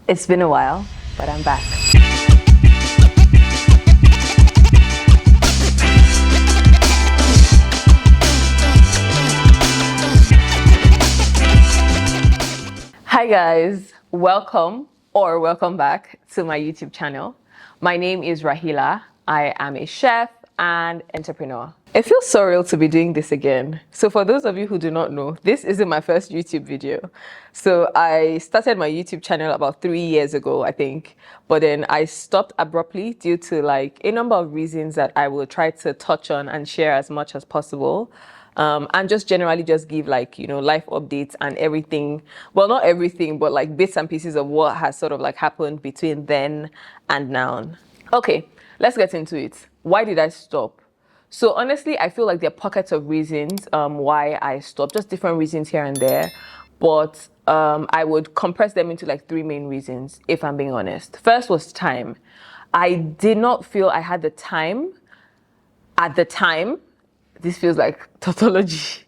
It's been a while, but I'm back. Hi guys, welcome back to my YouTube channel. My name is Rahila. I am a chef and entrepreneur. It feels surreal to be doing this again. So for those of you who do not know, this isn't my first YouTube video. So I started my YouTube channel about 3 years ago, I think, but then I stopped abruptly due to like a number of reasons that I will try to touch on and share as much as possible. And just generally just give like, life updates and everything. Well, not everything, but like bits and pieces of what has sort of like happened between then and now. Okay, let's get into it. Why did I stop? So honestly, I feel like there are pockets of reasons why I stopped, just different reasons here and there. But I would compress them into like 3 main reasons, if I'm being honest. First was time. I did not feel I had the time at the time. This feels like tautology.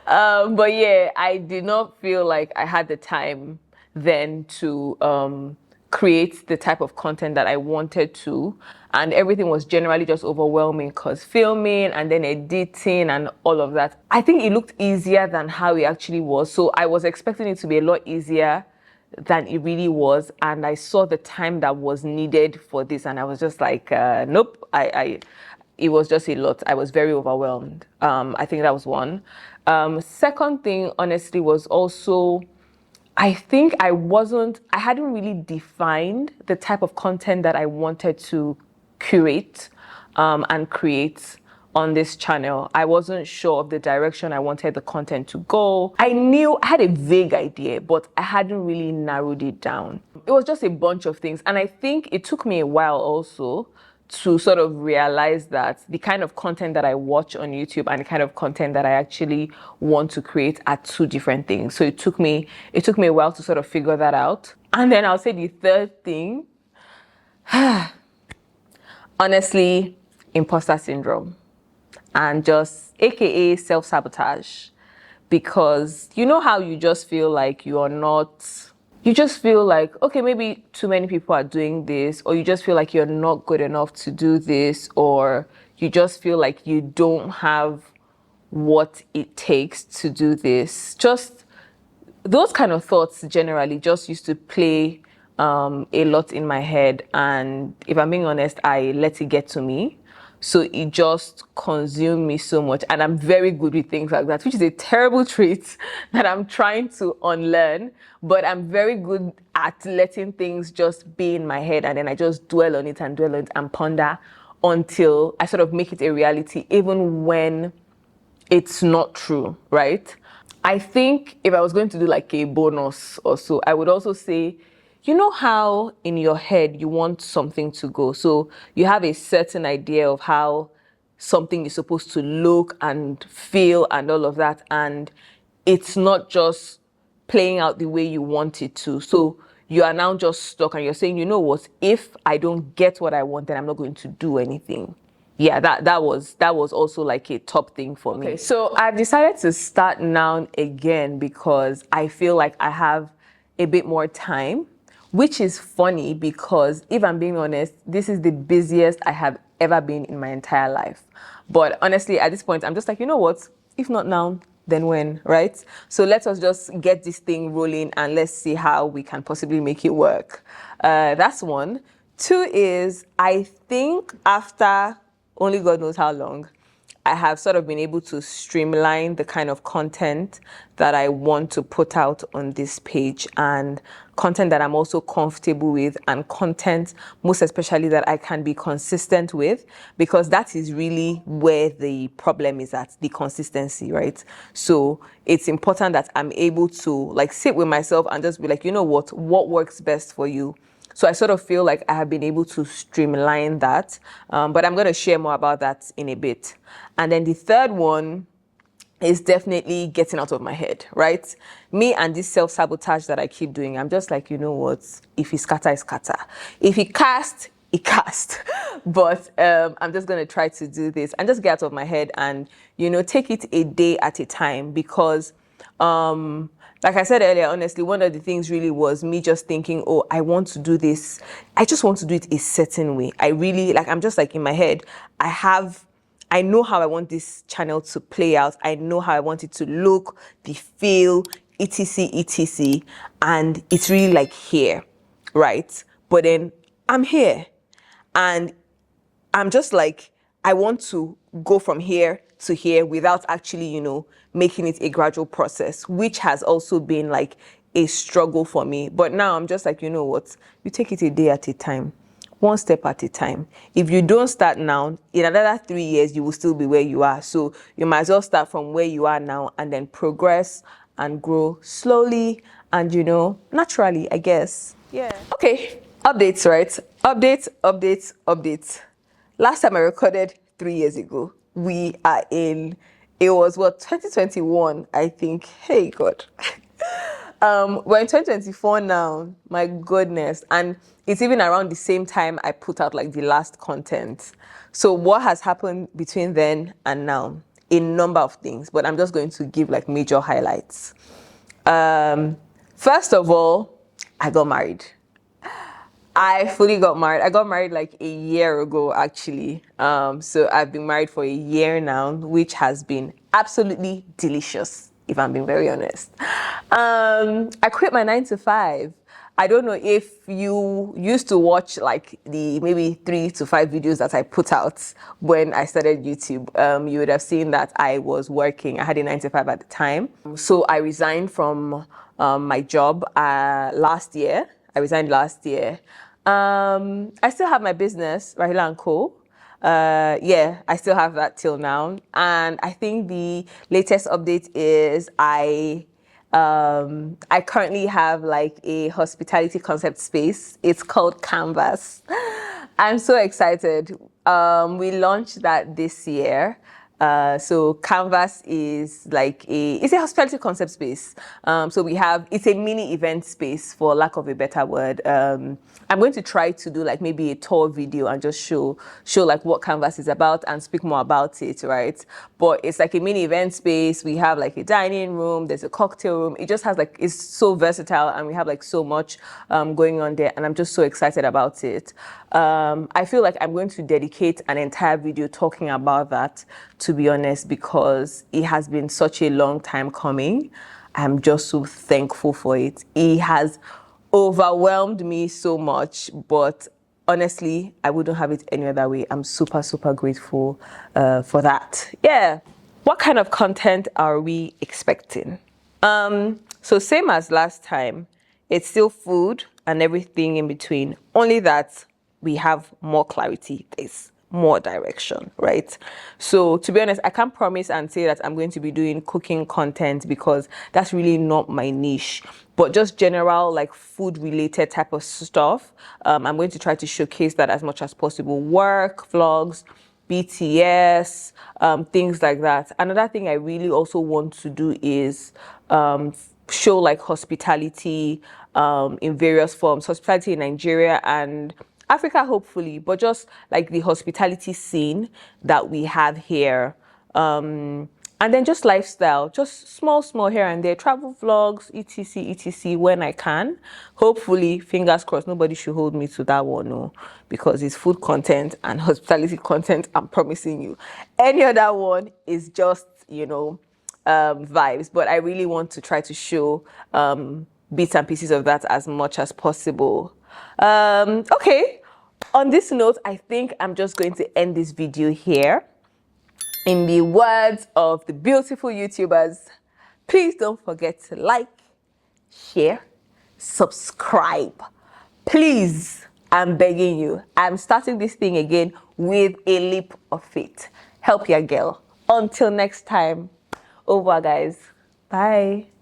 But yeah, I did not feel like I had the time then to create the type of content that I wanted to. And everything was generally just overwhelming because filming and then editing and all of that. I think it looked easier than how it actually was. So I was expecting it to be a lot easier than it really was. And I saw the time that was needed for this. And I was just like, nope, it was just a lot. I was very overwhelmed. I think that was one. Second thing, honestly, was also, I think I hadn't really defined the type of content that I wanted to curate and create on this channel. I wasn't sure of the direction I wanted the content to go. I had a vague idea, but I hadn't really narrowed it down. It was just a bunch of things. And I think it took me a while also to sort of realize that the kind of content that I watch on YouTube and the kind of content that I actually want to create are 2 different things. So it took me a while to sort of figure that out. And then I'll say the third thing, honestly, imposter syndrome and just AKA self-sabotage. Because you know how you just feel like you just feel like, okay, maybe too many people are doing this, or you just feel like you're not good enough to do this, or you just feel like you don't have what it takes to do this. Just those kind of thoughts generally just used to play a lot in my head. And if I'm being honest, I let it get to me. So it just consumed me so much. And I'm very good with things like that, which is a terrible trait that I'm trying to unlearn. But I'm very good at letting things just be in my head. And then I just dwell on it and ponder until I sort of make it a reality, even when it's not true, right? I think if I was going to do like a bonus or so, I would also say, you know how in your head you want something to go. So you have a certain idea of how something is supposed to look and feel and all of that. And it's not just playing out the way you want it to. So you are now just stuck and you're saying, you know what, if I don't get what I want, then I'm not going to do anything. Yeah, that was also like a top thing for me. Okay, so I've decided to start now again because I feel like I have a bit more time, which is funny because if I'm being honest, this is the busiest I have ever been in my entire life. But honestly, at this point, I'm just like, you know what? If not now, then when, right? So let us just get this thing rolling and let's see how we can possibly make it work. That's one. 2 is, I think after only God knows how long, I have sort of been able to streamline the kind of content that I want to put out on this page, and content that I'm also comfortable with, and content most especially that I can be consistent with, because that is really where the problem is at, the consistency, right? So it's important that I'm able to like sit with myself and just be like, you know what works best for you. So I sort of feel like I have been able to streamline that, but I'm going to share more about that in a bit. And then the third one is definitely getting out of my head, right? Me and this self-sabotage that I keep doing, I'm just like, you know what? If it scatter, it scatter. If it cast, it cast. But I'm just going to try to do this and just get out of my head and, take it a day at a time, because like I said earlier, honestly, one of the things really was me just thinking, oh, I want to do this. I just want to do it a certain way. I really, like, I'm just like in my head, I know how I want this channel to play out. I know how I want it to look, the feel, etc, etc. And it's really like here, right? But then I'm here and I'm just like, I want to go from here to here without actually, making it a gradual process, which has also been like a struggle for me. But now I'm just like, you know what? You take it a day at a time, one step at a time. If you don't start now, in another 3 years, you will still be where you are. So you might as well start from where you are now and then progress and grow slowly and, naturally, I guess. Yeah. Okay. Updates, right? Updates. Last time I recorded 3 years ago. We are it was 2021, I think. Hey, God. We're in 2024 now. My goodness. And it's even around the same time I put out like the last content. So what has happened between then and now? A number of things, but I'm just going to give like major highlights. First of all, I got married. I fully got married. I got married like a year ago, actually. So I've been married for a year now, which has been absolutely delicious, if I'm being very honest. I quit my 9 to 5. I don't know if you used to watch like the maybe 3 to 5 videos that I put out when I started YouTube. You would have seen that I was working. I had a 9 to 5 at the time. So I resigned from my job last year. I resigned last year. I still have my business, Rahila & Co. I still have that till now. And I think the latest update is I currently have like a hospitality concept space. It's called Canvas. I'm so excited. We launched that this year. So Canvas is like it's a hospitality concept space. So it's a mini event space, for lack of a better word. I'm going to try to do like maybe a tour video and just show like what Canvas is about and speak more about it, right? But it's like a mini event space. We have like a dining room, there's a cocktail room. It just has like, it's so versatile and we have like so much going on there, and I'm just so excited about it. I feel like I'm going to dedicate an entire video talking about that, to be honest, because it has been such a long time coming. I'm just so thankful for it. It has overwhelmed me so much, but honestly, I wouldn't have it any other way. I'm super, super grateful for that. Yeah. What kind of content are we expecting? So same as last time, it's still food and everything in between, only that we have more clarity. There's more direction, right? So to be honest, I can't promise and say that I'm going to be doing cooking content because that's really not my niche, but just general like food related type of stuff. I'm going to try to showcase that as much as possible. Work, vlogs, BTS, things like that. Another thing I really also want to do is show like hospitality in various forms, hospitality in Nigeria and Africa, hopefully, but just like the hospitality scene that we have here. And then just lifestyle, just small here and there, travel vlogs, etc, when I can. Hopefully, fingers crossed, nobody should hold me to that one, no, because it's food content and hospitality content, I'm promising you. Any other one is just, vibes, but I really want to try to show bits and pieces of that as much as possible. Okay, on this note, I think I'm just going to end this video here. In the words of the beautiful YouTubers, please don't forget to like, share, subscribe. Please, I'm begging you. I'm starting this thing again with a leap of faith. Help your girl. Until next time, over guys. Bye.